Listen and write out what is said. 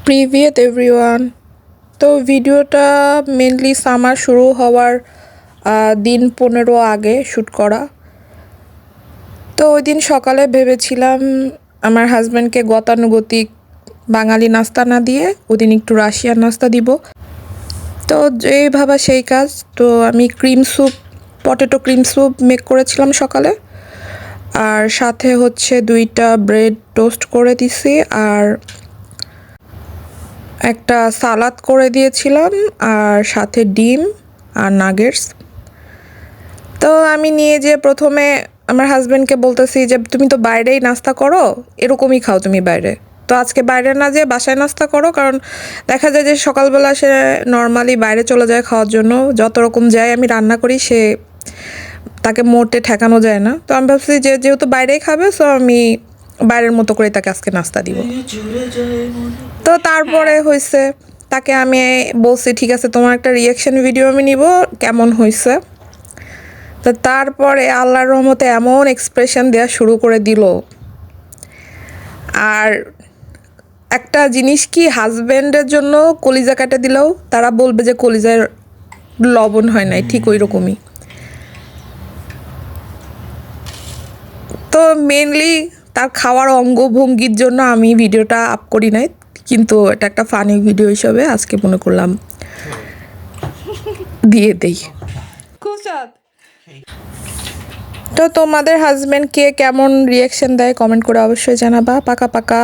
প্রিভিয়েট everyone. তো ভিডিওটা mainly summer শুরু হওয়ার দিন 15 আগে শ্যুট করা। তো ওই দিন সকালে ভেবেছিলাম আমার হাজব্যান্ডকে গতানুগতিক বাঙালি নাস্তা না দিয়ে ওই দিন একটু রাশিয়ান নাস্তা দিব। তো যেই ভাবা সেই কাজ। তো আমি পটেটো ক্রিম স্যুপ মেক করেছিলাম সকালে, আর সাথে হচ্ছে 2টা ব্রেড টোস্ট করে দিছি, আর একটা সালাদ করে দিয়েছিলাম, আর সাথে ডিম আর নাগেটস। তো আমি নিয়ে যেয়ে প্রথমে আমার হাজব্যান্ডকে বলতেছি যে তুমি তো বাইরেই নাস্তা করো, এরকমই খাও তুমি বাইরে, তো আজকে বাইরে না যেয়ে বাসায় নাস্তা করো। কারণ দেখা যায় যে সকালবেলা সে নর্মালি বাইরে চলে যায় খাওয়ার জন্য, যত রকম যায় আমি রান্না করি, তাকে মোটে ঠেকানো যায় না। তো আমি ভাবছি যে যেহেতু বাইরেই খাবে, সো আমি বাইরের মতো করে তাকে আজকে নাস্তা দিব। তো তারপরে হয়েছে, তাকে আমি বলছি ঠিক আছে তোমার একটা রিয়াকশন ভিডিও আমি নিব, কেমন হয়েছে। তো তারপরে আল্লাহর রহমতে এমন এক্সপ্রেশন দেওয়া শুরু করে দিল। আর একটা জিনিস কি, হাজব্যান্ডের জন্য কলিজা কাটে দিলেও তারা বলবে যে কলিজার লবণ হয় নাই, ঠিক ওই রকমই। তো মেনলি তার খাওয়ার অঙ্গভঙ্গির জন্য আমি ভিডিওটা আপ করি নাই, কিন্তু এটা একটা ফানি ভিডিও হিসাবে আজকে মনে করলাম দিয়ে দেই। তো তোমাদের হাজব্যান্ড কে কেমন রিয়াকশন দেয় কমেন্ট করে অবশ্যই জানাবা। পাকা পাকা।